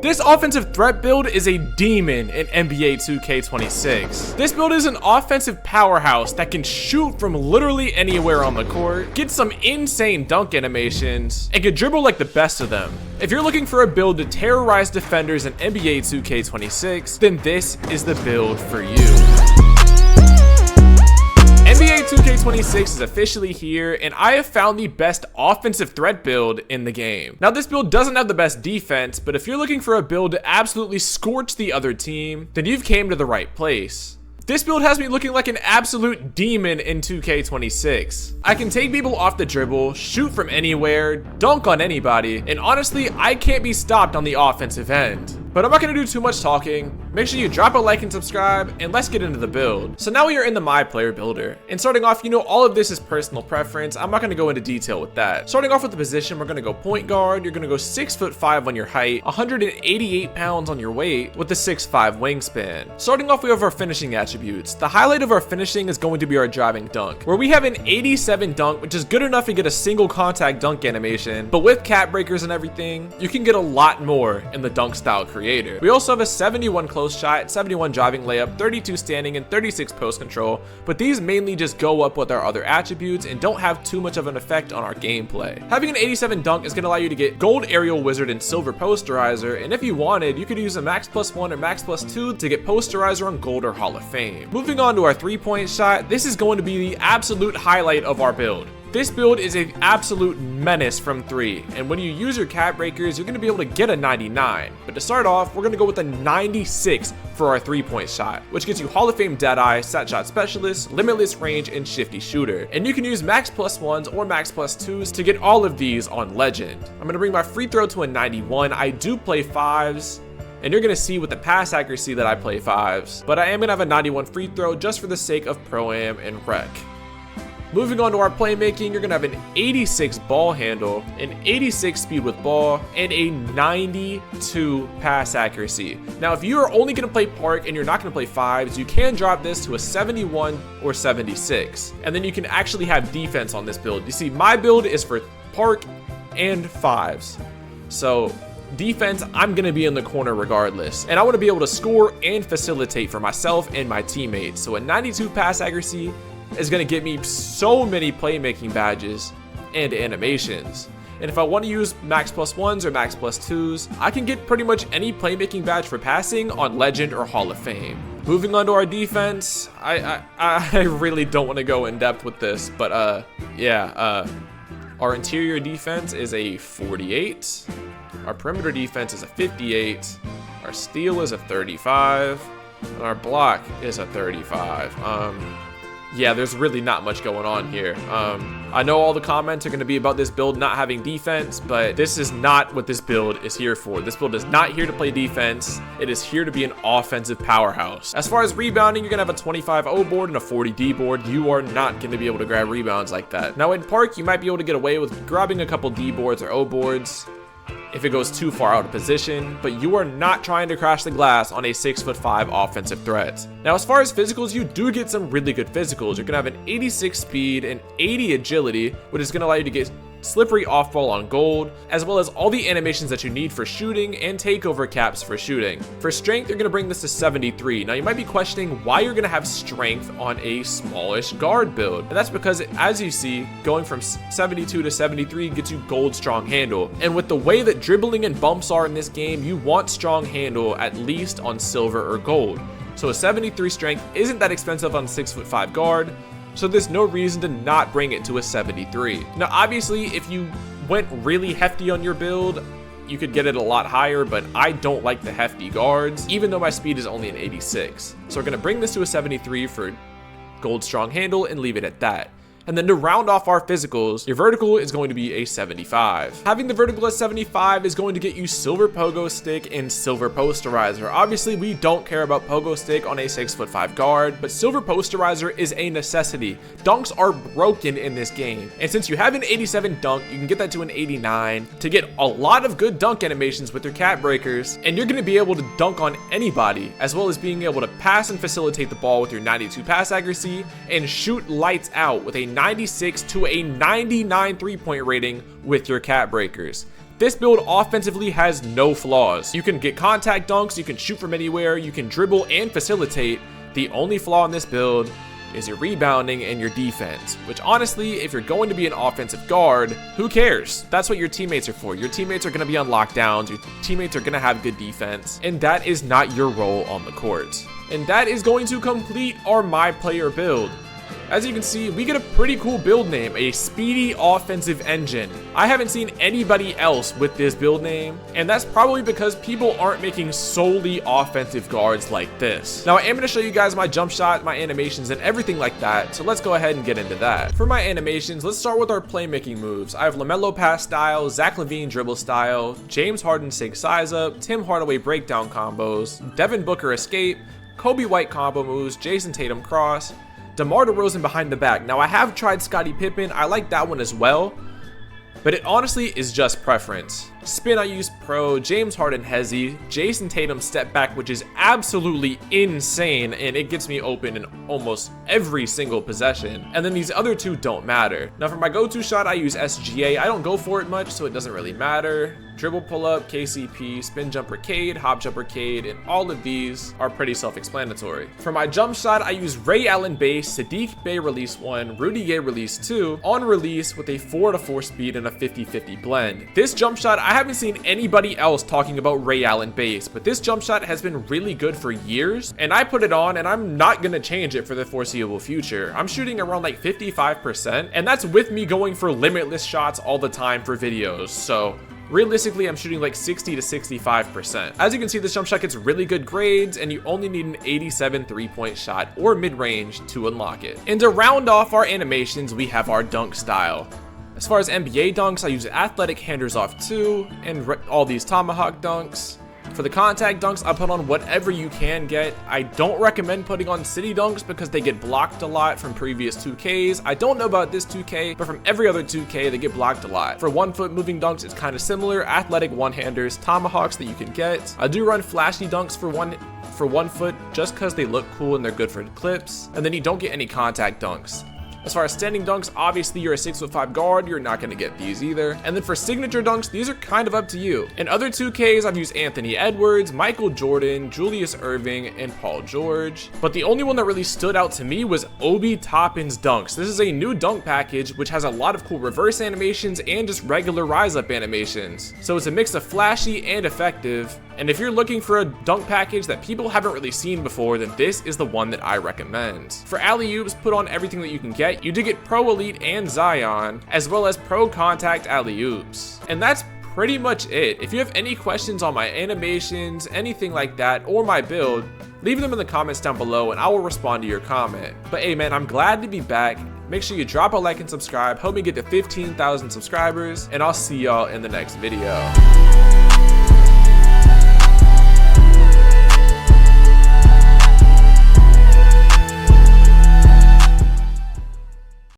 This offensive threat build is a demon in NBA 2K26. This build is an offensive powerhouse that can shoot from literally anywhere on the court, get some insane dunk animations, and can dribble like the best of them. If you're looking for a build to terrorize defenders in NBA 2K26, then this is the build for you. NBA 2K26 is officially here, and I have found the best offensive threat build in the game. Now, this build doesn't have the best defense, but if you're looking for a build to absolutely scorch the other team, then you've came to the right place. This build has me looking like an absolute demon in 2K26. I can take people off the dribble, shoot from anywhere, dunk on anybody, and honestly, I can't be stopped on the offensive end. But I'm not going to do too much talking. Make sure you drop a like and subscribe, and let's get into the build. So now we are in the MyPlayer builder. And starting off, you know, all of this is personal preference. I'm not going to go into detail with that. Starting off with the position, we're going to go point guard. You're going to go 6'5" on your height, 188 pounds on your weight with a 6'5" wingspan. Starting off, we have our finishing attributes. The highlight of our finishing is going to be our driving dunk, where we have an 87 dunk, which is good enough to get a single contact dunk animation. But with cap breakers and everything, you can get a lot more in the dunk style creator. We also have a 71 close shot, 71 driving layup, 32 standing, and 36 post control, but these mainly just go up with our other attributes and don't have too much of an effect on our gameplay. Having an 87 dunk is going to allow you to get gold aerial wizard and silver posterizer, and if you wanted, you could use a max +1 or max +2 to get posterizer on gold or Hall of Fame. Moving on to our 3-point shot, this is going to be the absolute highlight of our build. This build is an absolute menace from 3, and when you use your cap breakers, you're going to be able to get a 99. But to start off, we're going to go with a 96 for our 3-point shot, which gets you Hall of Fame Deadeye, Set Shot Specialist, Limitless Range, and Shifty Shooter. And you can use max +1s or max +2s to get all of these on Legend. I'm going to bring my free throw to a 91. I do play 5s. And you're going to see with the pass accuracy that I play 5s. But I am going to have a 91 free throw just for the sake of Pro-Am and Rec. Moving on to our playmaking, you're going to have an 86 ball handle, an 86 speed with ball, and a 92 pass accuracy. Now, if you are only going to play park and you're not going to play 5s, you can drop this to a 71 or 76. And then you can actually have defense on this build. You see, my build is for park and 5s. So defense, I'm going to be in the corner regardless. And I want to be able to score and facilitate for myself and my teammates. So a 92 pass accuracy is going to get me so many playmaking badges and animations. And if I want to use max +1s or max +2s, I can get pretty much any playmaking badge for passing on Legend or Hall of Fame. Moving on to our defense, I really don't want to go in depth with this, but our interior defense is a 48, our perimeter defense is a 58, our steal is a 35, and our block is a 35. Yeah, there's really not much going on here. I know all the comments are going to be about this build not having defense, but this is not what this build is here for. This build is not here to play defense. It is here to be an offensive powerhouse. As far as rebounding, you're going to have a 25 O board and a 40 D board. You are not going to be able to grab rebounds like that. Now in park, you might be able to get away with grabbing a couple D boards or O boards if it goes too far out of position, but you are not trying to crash the glass on a 6'5" offensive threat. Now, as far as physicals, you do get some really good physicals. You're gonna have an 86 speed and 80 agility, which is gonna allow you to get slippery off ball on gold, as well as all the animations that you need for shooting and takeover caps for shooting. For strength, you're going to bring this to 73. Now you might be questioning why you're going to have strength on a smallish guard build. And that's because, as you see, going from 72 to 73 gets you gold strong handle. And with the way that dribbling and bumps are in this game, you want strong handle at least on silver or gold. So a 73 strength isn't that expensive on a 6'5" guard, so there's no reason to not bring it to a 73. Now, obviously, if you went really hefty on your build, you could get it a lot higher, but I don't like the hefty guards, even though my speed is only an 86. So we're gonna bring this to a 73 for gold strong handle and leave it at that. And then to round off our physicals, your vertical is going to be a 75. Having the vertical at 75 is going to get you silver pogo stick and silver posterizer. Obviously, we don't care about pogo stick on a 6'5" guard, but silver posterizer is a necessity. Dunks are broken in this game. And since you have an 87 dunk, you can get that to an 89 to get a lot of good dunk animations with your cap breakers. And you're going to be able to dunk on anybody, as well as being able to pass and facilitate the ball with your 92 pass accuracy and shoot lights out with a 96 to a 99 3-point rating with your cap breakers. This build offensively has no flaws. You can get contact dunks, you can shoot from anywhere, you can dribble and facilitate. The only flaw in this build is your rebounding and your defense, which honestly, if you're going to be an offensive guard, who cares? That's what your teammates are for. Your teammates are going to be on lockdowns, your teammates are going to have good defense, and that is not your role on the court. And that is going to complete our MyPlayer build. As you can see, we get a pretty cool build name, a speedy offensive engine. I haven't seen anybody else with this build name, and that's probably because people aren't making solely offensive guards like this. Now, I am going to show you guys my jump shot, my animations, and everything like that, so let's go ahead and get into that. For my animations, let's start with our playmaking moves. I have LaMelo pass style, Zach LaVine dribble style, James Harden sig size up, Tim Hardaway breakdown combos, Devin Booker escape, Kobe White combo moves, Jason Tatum cross, DeMar DeRozan behind the back. Now, I have tried Scottie Pippen. I like that one as well, but it honestly is just preference. Spin, I use pro, James Harden hezzy, Jason Tatum step back, which is absolutely insane, and it gets me open in almost every single possession. And then these other two don't matter. Now, for my go-to shot, I use SGA. I don't go for it much, so it doesn't really matter. Dribble pull-up, KCP, spin jump arcade, hop jump arcade, and all of these are pretty self-explanatory. For my jump shot, I use Ray Allen base, Sadiq Bey release 1, Rudy Gay release 2, on release with a 4-to-4 speed and a 50-50 blend. This jump shot, I haven't seen anybody else talking about Ray Allen base, but this jump shot has been really good for years, and I put it on, and I'm not gonna change it for the foreseeable future. I'm shooting around like 55%, and that's with me going for limitless shots all the time for videos, so realistically, I'm shooting like 60 to 65%. As you can see, this jump shot gets really good grades, and you only need an 87 three-point shot or mid-range to unlock it. And to round off our animations, we have our dunk style. As far as NBA dunks, I use athletic handers off 2 and all these tomahawk dunks. For the contact dunks, I put on whatever you can get. I don't recommend putting on city dunks because they get blocked a lot from previous 2Ks. I don't know about this 2K, but from every other 2K, they get blocked a lot. For 1 foot moving dunks, it's kind of similar. Athletic one-handers, tomahawks that you can get. I do run flashy dunks for one foot just because they look cool and they're good for clips. And then you don't get any contact dunks. As far as standing dunks, obviously you're a 6'5" guard, you're not gonna get these either. And then for signature dunks, these are kind of up to you. In other 2Ks, I've used Anthony Edwards, Michael Jordan, Julius Erving, and Paul George. But the only one that really stood out to me was Obi Toppin's dunks. This is a new dunk package, which has a lot of cool reverse animations and just regular rise up animations. So it's a mix of flashy and effective. And if you're looking for a dunk package that people haven't really seen before, then this is the one that I recommend. For alley-oops, put on everything that you can get. You do get Pro Elite and Zion, as well as Pro Contact alley-oops. And that's pretty much it. If you have any questions on my animations, anything like that, or my build, leave them in the comments down below and I will respond to your comment. But hey man, I'm glad to be back. Make sure you drop a like and subscribe. Help me get to 15,000 subscribers, and I'll see y'all in the next video.